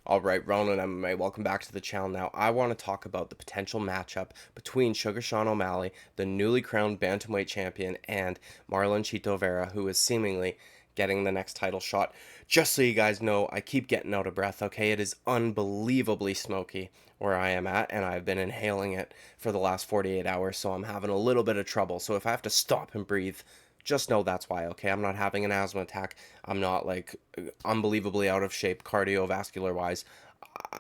All right, Ronan MMA, welcome back to the channel. Now, I want to talk about the potential matchup between Sugar Sean O'Malley, the newly crowned bantamweight champion, and Marlon Chito Vera, who is seemingly getting the next title shot. Just so you guys know, I keep getting out of breath, okay? It is unbelievably smoky where I am at, and I've been inhaling it for the last 48 hours, so I'm having a little bit of trouble. So if I have to stop and breathe, just know that's why, okay? I'm not having an asthma attack. I'm not like unbelievably out of shape cardiovascular wise.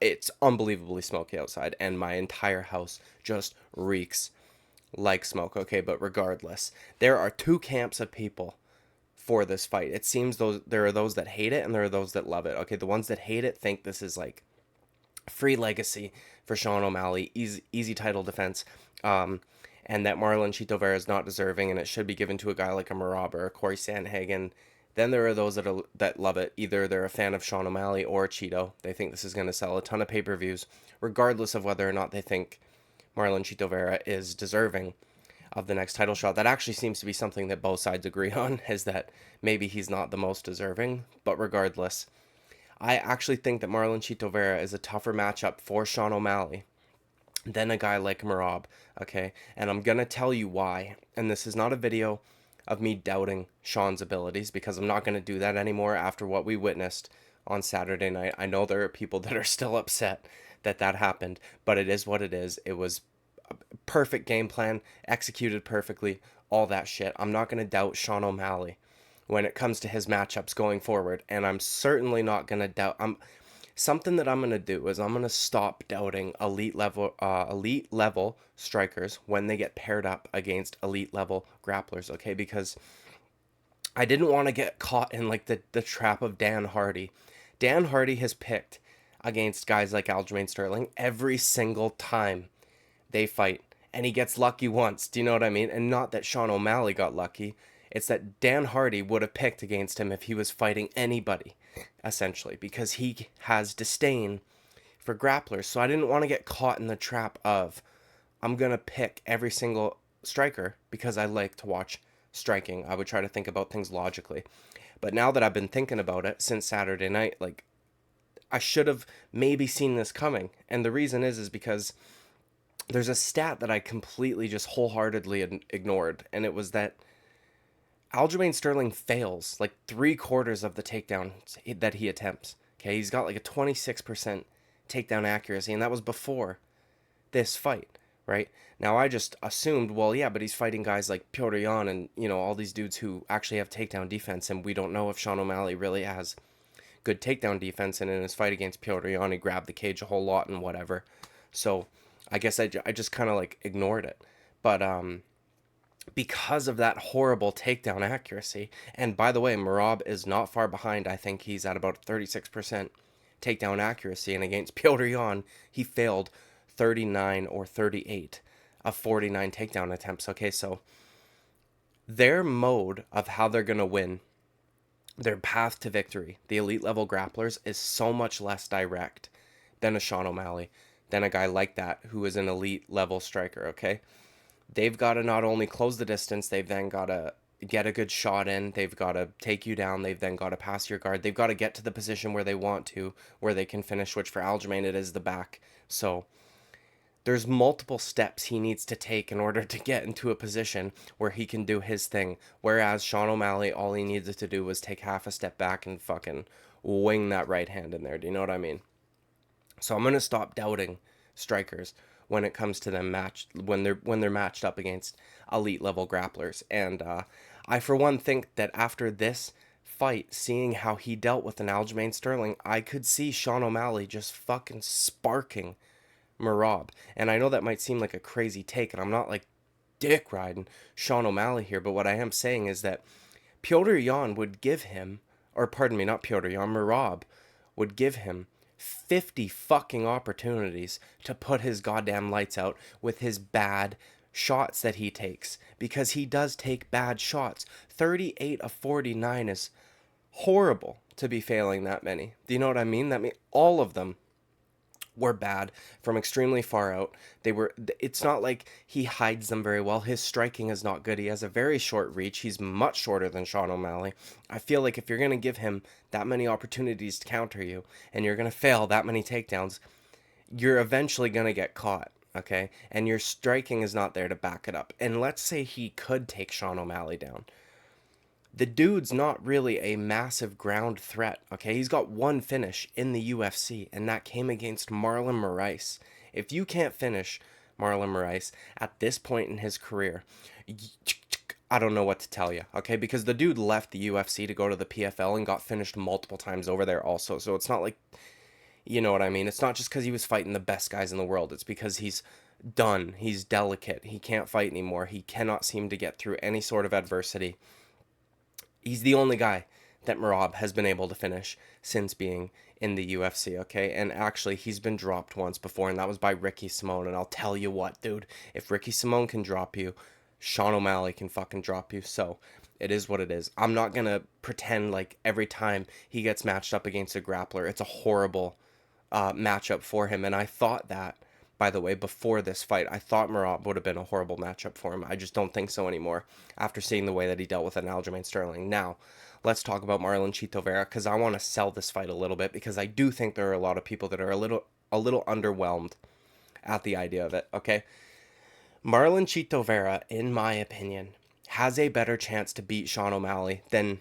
It's unbelievably smoky outside, and my entire house just reeks like smoke, okay? But regardless, there are two camps of people for this fight. It seems there are those that hate it and there are those that love it. Okay, the ones that hate it think this is like free legacy for Sean O'Malley, easy title defense, um, and that Marlon Chito Vera is not deserving, and it should be given to a guy like a Marab or a Corey Sandhagen. Then there are those that love it. Either they're a fan of Sean O'Malley or Chito. They think this is going to sell a ton of pay-per-views, regardless of whether or not they think Marlon Chito Vera is deserving of the next title shot. That actually seems to be something that both sides agree on, is that maybe he's not the most deserving. But regardless, I actually think that Marlon Chito Vera is a tougher matchup for Sean O'Malley than a guy like Marab, okay? And I'm going to tell you why. And this is not a video of me doubting Sean's abilities, because I'm not going to do that anymore after what we witnessed on Saturday night. I know there are people that are still upset that that happened, but it is what it is. It was a perfect game plan, executed perfectly, all that shit. I'm not going to doubt Sean O'Malley when it comes to his matchups going forward, and I'm certainly not going to doubt something that I'm going to do is I'm going to stop doubting elite level strikers when they get paired up against elite level grapplers, okay? Because I didn't want to get caught in like the trap of Dan Hardy. Dan Hardy has picked against guys like Aljamain Sterling every single time they fight, and he gets lucky once. Do you know what I mean? And not that Sean O'Malley got lucky. It's that Dan Hardy would have picked against him if he was fighting anybody, essentially, because he has disdain for grapplers. So I didn't want to get caught in the trap of I'm going to pick every single striker because I like to watch striking. I would try to think about things logically. But now that I've been thinking about it since Saturday night, like I should have maybe seen this coming. And the reason is because there's a stat that I completely just wholeheartedly ignored, and it was that Aljamain Sterling fails like 3/4 of the takedowns that he attempts. Okay, he's got like a 26% takedown accuracy, and that was before this fight, right? Now I just assumed, well, yeah, but he's fighting guys like Piotr Jan and all these dudes who actually have takedown defense, and we don't know if Sean O'Malley really has good takedown defense. And in his fight against Piotr Jan, he grabbed the cage a whole lot and whatever. So I guess I just kind of like ignored it. But because of that horrible takedown accuracy, and by the way, Marab is not far behind. I think he's at about 36% takedown accuracy, and against Piotr Jan, he failed 39 or 38 of 49 takedown attempts. Okay, so their mode of how they're going to win, their path to victory, the elite level grapplers, is so much less direct than a Sean O'Malley, than a guy like that who is an elite level striker, okay? They've got to not only close the distance, they've then got to get a good shot in, they've got to take you down, they've then got to pass your guard, they've got to get to the position where they want to, where they can finish, which for Aljamain it is the back. So there's multiple steps he needs to take in order to get into a position where he can do his thing. Whereas Sean O'Malley, all he needed to do was take half a step back and fucking wing that right hand in there. Do you know what I mean? So I'm gonna stop doubting strikers when it comes to them matched when they're matched up against elite level grapplers. And I for one think that after this fight, seeing how he dealt with an Aljamain Sterling, I could see Sean O'Malley just fucking sparking Marab. And I know that might seem like a crazy take, and I'm not like dick riding Sean O'Malley here, but what I am saying is that Piotr Jan would give him, or pardon me, not Piotr Jan, Marab would give him 50 fucking opportunities to put his goddamn lights out with his bad shots that he takes, because he does take bad shots. 38 of 49 is horrible to be failing that many. Do you know what I mean? That mean all of them were bad from extremely far out. It's not like he hides them very well. His striking is not good. He has a very short reach. He's much shorter than Sean O'Malley. I feel like if you're going to give him that many opportunities to counter you and you're going to fail that many takedowns, you're eventually going to get caught, okay? And your striking is not there to back it up. And let's say he could take Sean O'Malley down. The dude's not really a massive ground threat, okay? He's got one finish in the UFC, and that came against Marlon Moraes. If you can't finish Marlon Moraes at this point in his career, I don't know what to tell you, okay? Because the dude left the UFC to go to the PFL and got finished multiple times over there also. So it's not like, you know what I mean? It's not just because he was fighting the best guys in the world. It's because he's done. He's delicate. He can't fight anymore. He cannot seem to get through any sort of adversity. He's the only guy that Merab has been able to finish since being in the UFC, okay? And actually, he's been dropped once before, and that was by Ricky Simone. And I'll tell you what, dude, if Ricky Simone can drop you, Sean O'Malley can fucking drop you. So it is what it is. I'm not going to pretend like every time he gets matched up against a grappler, it's a horrible matchup for him. And I thought that, by the way, before this fight, I thought Merab would have been a horrible matchup for him. I just don't think so anymore after seeing the way that he dealt with an Aljamain Sterling. Now, let's talk about Marlon Chito Vera, because I want to sell this fight a little bit, because I do think there are a lot of people that are a little underwhelmed at the idea of it, okay? Marlon Chito Vera, in my opinion, has a better chance to beat Sean O'Malley than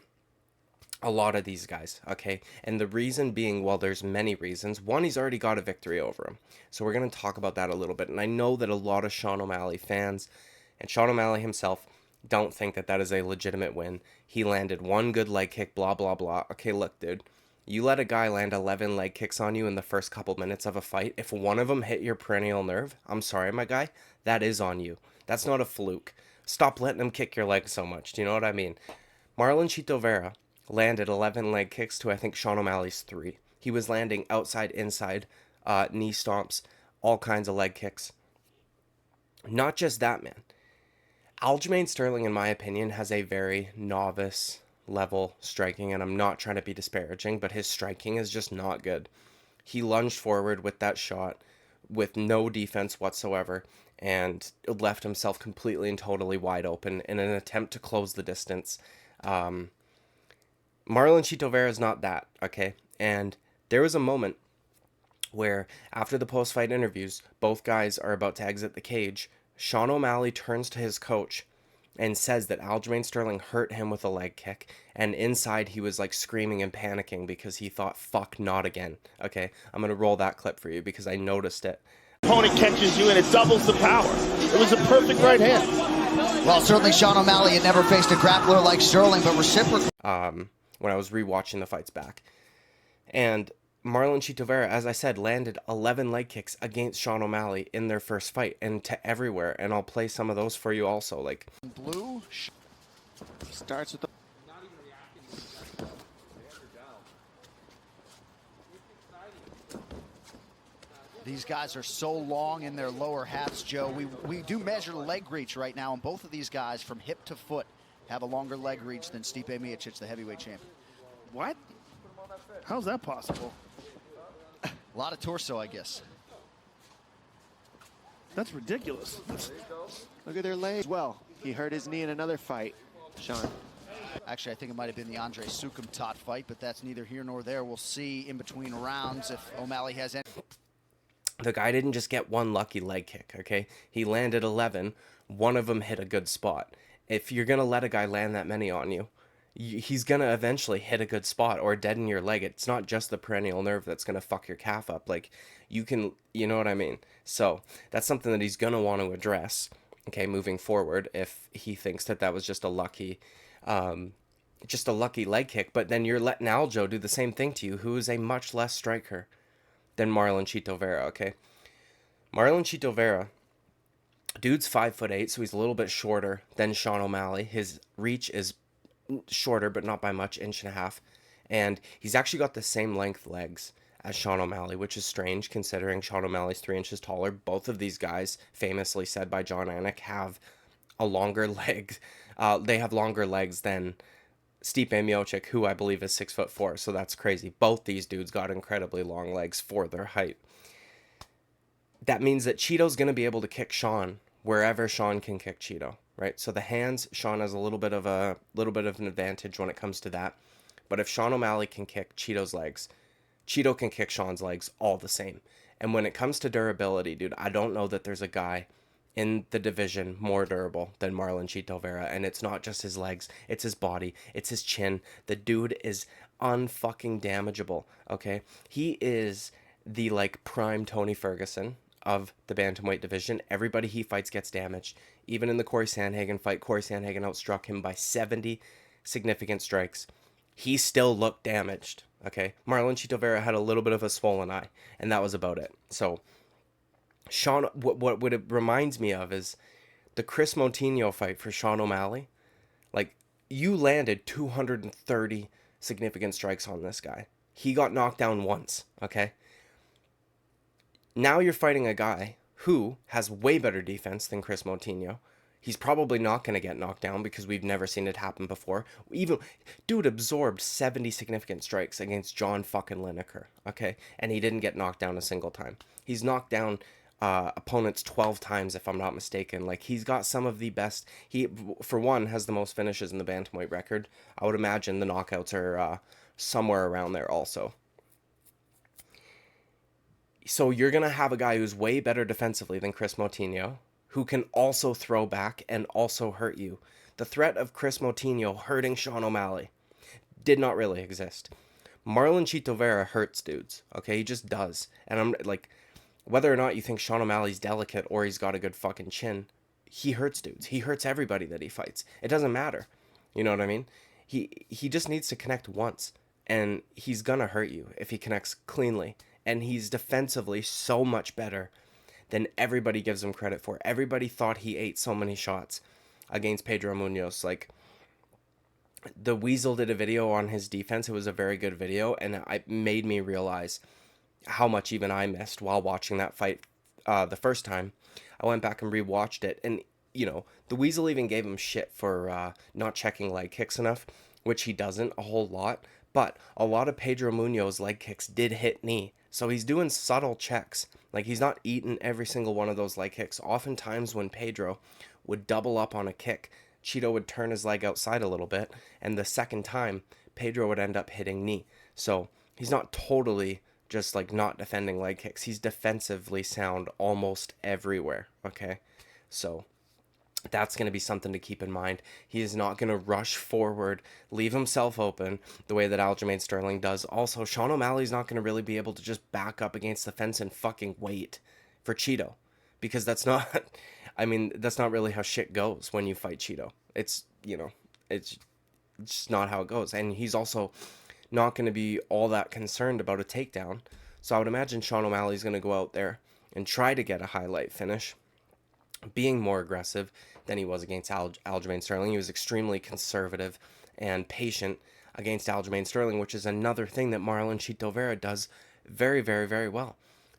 a lot of these guys, okay? And the reason being, well, there's many reasons. One, he's already got a victory over him. So we're going to talk about that a little bit. And I know that a lot of Sean O'Malley fans and Sean O'Malley himself don't think that that is a legitimate win. He landed one good leg kick, blah, blah, blah. Okay, look, dude. You let a guy land 11 leg kicks on you in the first couple minutes of a fight. If one of them hit your perennial nerve, I'm sorry, my guy, that is on you. That's not a fluke. Stop letting him kick your leg so much. Do you know what I mean? Marlon Chito Vera landed 11 leg kicks to, I think, Sean O'Malley's 3. He was landing outside, inside, knee stomps, all kinds of leg kicks. Not just that, man. Aljamain Sterling, in my opinion, has a very novice level striking, and I'm not trying to be disparaging, but his striking is just not good. He lunged forward with that shot with no defense whatsoever and left himself completely and totally wide open in an attempt to close the distance. Marlon Chito Vera is not that, okay? And there was a moment where, after the post-fight interviews, both guys are about to exit the cage. Sean O'Malley turns to his coach and says that Aljamain Sterling hurt him with a leg kick, and inside he was like screaming and panicking because he thought, fuck, not again. Okay, I'm going to roll that clip for you because I noticed it. Opponent catches you and it doubles the power. It was a perfect right hand. Well, certainly Sean O'Malley had never faced a grappler like Sterling, but reciprocal. When I was rewatching the fights back. And Marlon Chito Vera, as I said, landed 11 leg kicks against Sean O'Malley in their first fight and to everywhere. And I'll play some of those for you also. Like, Blue starts with the... These guys are so long in their lower hats, Joe. We do measure leg reach right now, and both of these guys from hip to foot have a longer leg reach than Stipe Miocic, the heavyweight champion. What? How's that possible? A lot of torso, I guess. That's ridiculous. Look at their legs. Well, he hurt his knee in another fight, Sean. Actually, I think it might have been the Andre Sukumtot fight, but that's neither here nor there. We'll see in between rounds if O'Malley has any. the guy didn't just get one lucky leg kick, okay? He landed 11. One of them hit a good spot. If you're going to let a guy land that many on you, he's going to eventually hit a good spot or deaden your leg. It's not just the perennial nerve that's going to fuck your calf up. Like, you can, you know what I mean? So that's something that he's going to want to address, okay, moving forward, if he thinks that that was just a lucky leg kick. But then you're letting Aljo do the same thing to you, who is a much less striker than Marlon Chito Vera, okay? Marlon Chito Vera, dude's 5'8", so he's a little bit shorter than Sean O'Malley. His reach is shorter, but not by much, 1.5 inches. And he's actually got the same length legs as Sean O'Malley, which is strange considering Sean O'Malley's 3 inches taller. Both of these guys, famously said by John Anik, have a longer leg. They have longer legs than Stipe Miocic, who I believe is 6'4", so that's crazy. Both these dudes got incredibly long legs for their height. that means that Cheeto's going to be able to kick Sean wherever Sean can kick Cheeto, right? So the hands, Sean has a little bit of an advantage when it comes to that. But if Sean O'Malley can kick Cheeto's legs, Cheeto can kick Sean's legs all the same. And when it comes to durability, dude, I don't know that there's a guy in the division more durable than Marlon Chito Vera. And it's not just his legs, it's his body, it's his chin. The dude is unfucking damageable, okay? He is the like prime Tony Ferguson of the bantamweight division. Everybody he fights gets damaged. Even in the Corey Sandhagen fight, Corey Sandhagen outstruck him by 70 significant strikes. He still looked damaged, okay? Marlon Chito Vera had a little bit of a swollen eye, and that was about it. So Sean, what it reminds me of is the Chris Moutinho fight for Sean O'Malley. Like, you landed 230 significant strikes on this guy. He got knocked down once, okay? Now you're fighting a guy who has way better defense than Chris Moutinho. He's probably not going to get knocked down because we've never seen it happen before. Even dude absorbed 70 significant strikes against John fucking Lineker, okay? And he didn't get knocked down a single time. He's knocked down opponents 12 times, if I'm not mistaken. Like, he's got some of the best. He, for one, has the most finishes in the bantamweight record. I would imagine the knockouts are somewhere around there also. So you're going to have a guy who's way better defensively than Chris Moutinho, who can also throw back and also hurt you. The threat of Chris Moutinho hurting Sean O'Malley did not really exist. Marlon Chito Vera hurts dudes, okay? He just does. And I'm like, whether or not you think Sean O'Malley's delicate or he's got a good fucking chin, he hurts dudes. He hurts everybody that he fights. It doesn't matter. You know what I mean? He just needs to connect once, and he's gonna hurt you if he connects cleanly. And he's defensively so much better than everybody gives him credit for. Everybody thought he ate so many shots against Pedro Munoz. Like, the Weasel did a video on his defense. It was a very good video, and it made me realize how much even I missed while watching that fight the first time. I went back and rewatched it, and, you know, the Weasel even gave him shit for not checking leg kicks enough, which he doesn't a whole lot. But a lot of Pedro Munoz's leg kicks did hit knee. So he's doing subtle checks. Like, he's not eating every single one of those leg kicks. Oftentimes when Pedro would double up on a kick, Chito would turn his leg outside a little bit, and the second time, Pedro would end up hitting knee. So he's not totally just like not defending leg kicks. He's defensively sound almost everywhere, okay? So that's going to be something to keep in mind. He is not going to rush forward, leave himself open the way that Aljamain Sterling does. Also, Sean O'Malley's not going to really be able to just back up against the fence and fucking wait for Chito, because that's not, I mean, that's not really how shit goes when you fight Chito. It's, you know, it's just not how it goes. And he's also not going to be all that concerned about a takedown. So I would imagine Sean O'Malley's going to go out there and try to get a highlight finish, being more aggressive than he was against Aljamain Sterling. He was extremely conservative and patient against Aljamain Sterling, which is another thing that Marlon Chito Vera does very, very, very well.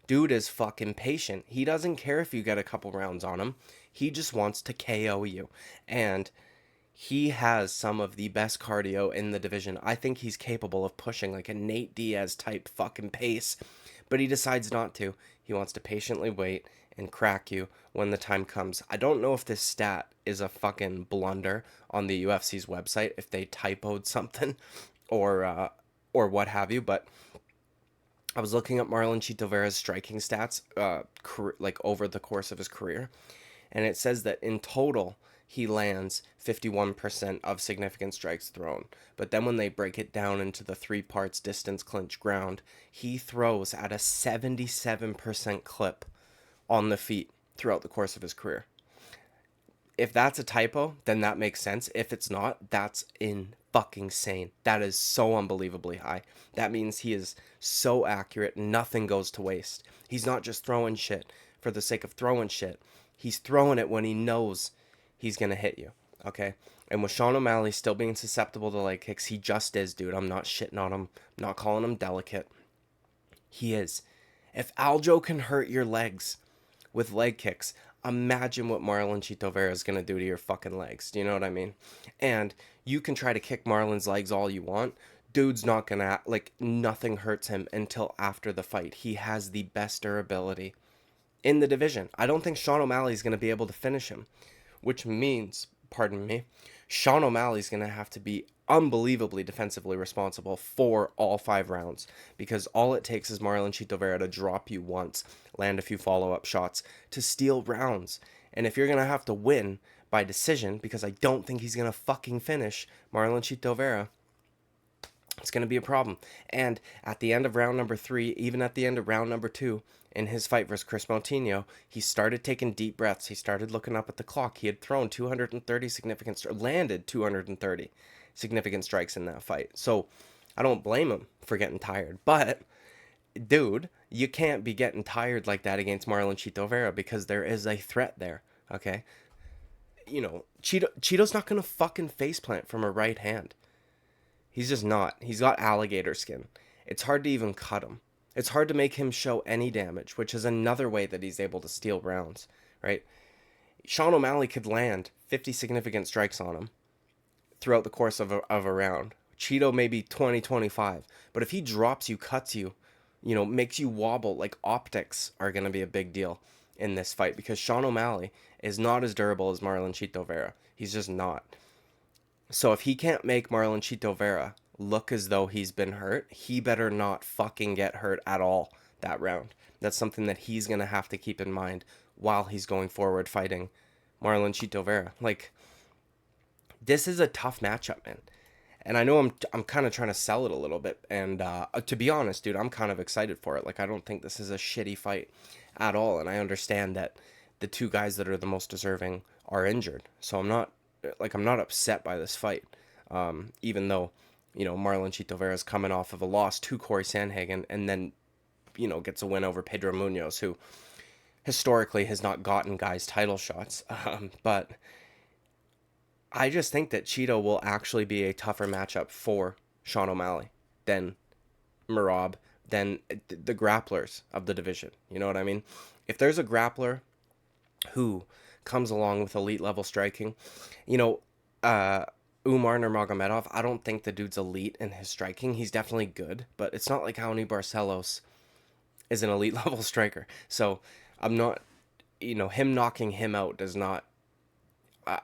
Dude is fucking patient. He doesn't care if you get a couple rounds on him. He just wants to KO you. And he has some of the best cardio in the division. I think he's capable of pushing like a Nate Diaz type fucking pace, but he decides not to. He wants to patiently wait and crack you when the time comes. I don't know if this stat is a fucking blunder on the UFC's website, if they typoed something or what have you, but I was looking up Marlon Chito Vera's striking stats like over the course of his career, and it says that in total he lands 51% of significant strikes thrown. But then when they break it down into the 3 parts distance, clinch, ground, he throws at a 77% clip on the feet throughout the course of his career. If that's a typo, then that makes sense. If it's not, that's fucking sane. That is so unbelievably high. That means he is so accurate, nothing goes to waste. He's not just throwing shit for the sake of throwing shit. He's throwing it when he knows he's going to hit you, okay? And with Sean O'Malley still being susceptible to leg kicks, he just is, dude. I'm not shitting on him. I'm not calling him delicate. He is. If Aljo can hurt your legs with leg kicks, imagine what Marlon Chito Vera is going to do to your fucking legs. Do you know what I mean? And you can try to kick Marlon's legs all you want. Dude's not going to, nothing hurts him until after the fight. He has the best durability in the division. I don't think Sean O'Malley's going to be able to finish him, which means, pardon me, Sean O'Malley's going to have to be unbelievably defensively responsible for all 5 rounds, because all it takes is Marlon Chito Vera to drop you once, land a few follow-up shots to steal rounds. And if you're going to have to win by decision, because I don't think he's going to fucking finish Marlon Chito Vera, it's going to be a problem. And at the end of round number 3, even at the end of round number 2, in his fight versus Chris Moutinho, he started taking deep breaths. He started looking up at the clock. He had thrown 230 significant, landed 230 significant strikes in that fight. So I don't blame him for getting tired. But, dude, you can't be getting tired like that against Marlon Chito Vera, because there is a threat there, okay? You know, Chito's not going to fucking faceplant from a right hand. He's just not. He's got alligator skin. It's hard to even cut him. It's hard to make him show any damage, which is another way that he's able to steal rounds, right? Sean O'Malley could land 50 significant strikes on him throughout the course of a round. Chito maybe 20, 25. But if he drops you, cuts you, you know, makes you wobble, like, optics are going to be a big deal in this fight, because Sean O'Malley is not as durable as Marlon Chito Vera. He's just not. So if he can't make Marlon Chito Vera look as though he's been hurt, he better not fucking get hurt at all that round. That's something that he's going to have to keep in mind while he's going forward fighting Marlon Chito Vera. Like, this is a tough matchup, man. And I know I'm kind of trying to sell it a little bit. And to be honest, dude, I'm kind of excited for it. Like, I don't think this is a shitty fight at all. And I understand that the 2 guys that are the most deserving are injured. So I'm not upset by this fight. Even though, you know, Marlon Chito Vera is coming off of a loss to Corey Sandhagen, and then, you know, gets a win over Pedro Munoz, who historically has not gotten guys title shots. But I just think that Chito will actually be a tougher matchup for Sean O'Malley than Merab, than the grapplers of the division. You know what I mean? If there's a grappler who comes along with elite level striking, you know, Umar Nurmagomedov, I don't think the dude's elite in his striking. He's definitely good, but it's not like Raoni Barcelos is an elite level striker. So I'm not, you know, him knocking him out does not,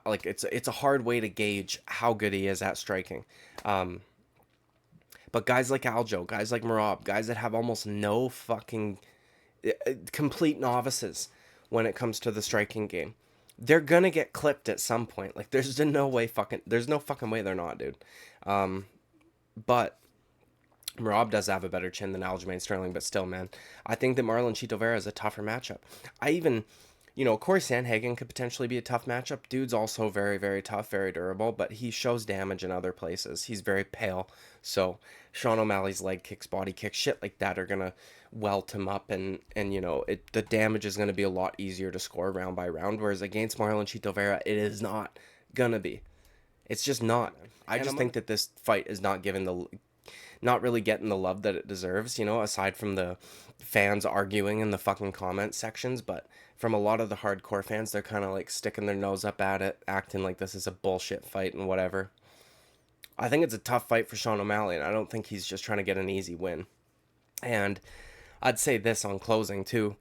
like, it's a hard way to gauge how good he is at striking. But guys like Aljo, guys like Merab, guys that have almost no fucking, complete novices when it comes to the striking game, they're gonna get clipped at some point. Like, there's no fucking way they're not, dude. But Merab does have a better chin than Aljamain Sterling, but still, man, I think that Marlon Chito Vera is a tougher matchup. I even, you know, Corey Sandhagen could potentially be a tough matchup. Dude's also very, very tough, very durable, but he shows damage in other places. He's very pale, so Sean O'Malley's leg kicks, body kicks, shit like that are gonna welt him up, and you know, the damage is gonna be a lot easier to score round by round, whereas against Marlon Chito Vera, it is not gonna be. It's just not. I just think that this fight is not really getting the love that it deserves, you know, aside from the fans arguing in the fucking comment sections. But from a lot of the hardcore fans, they're kind of like sticking their nose up at it, acting like this is a bullshit fight and whatever. I think it's a tough fight for Sean O'Malley, and I don't think he's just trying to get an easy win. And I'd say this on closing too.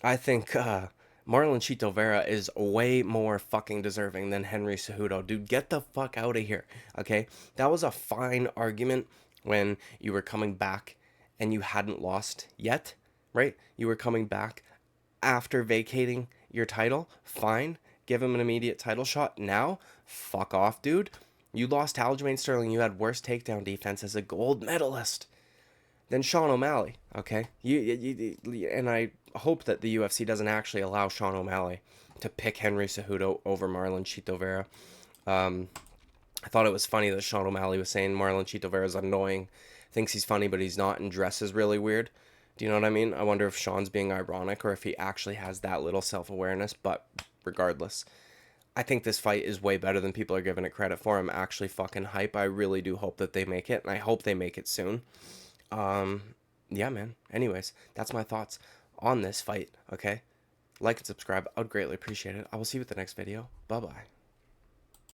I think Marlon Chito Vera is way more fucking deserving than Henry Cejudo. Dude, get the fuck out of here, okay? That was a fine argument when you were coming back and you hadn't lost yet, right? You were coming back after vacating your title. Fine, give him an immediate title shot. Now, fuck off, dude. You lost to Aljamain Sterling. You had worse takedown defense as a gold medalist than Sean O'Malley, okay? And I hope that the UFC doesn't actually allow Sean O'Malley to pick Henry Cejudo over Marlon Chito Vera. I thought it was funny that Sean O'Malley was saying Marlon Chito Vera is annoying, thinks he's funny, but he's not, and dresses really weird. Do you know what I mean? I wonder if Sean's being ironic or if he actually has that little self-awareness, but regardless, I think this fight is way better than people are giving it credit for. I'm actually fucking hype. I really do hope that they make it, and I hope they make it soon. Yeah, man. Anyways, that's my thoughts on this fight, okay? Like and subscribe. I would greatly appreciate it. I will see you with the next video. Bye-bye.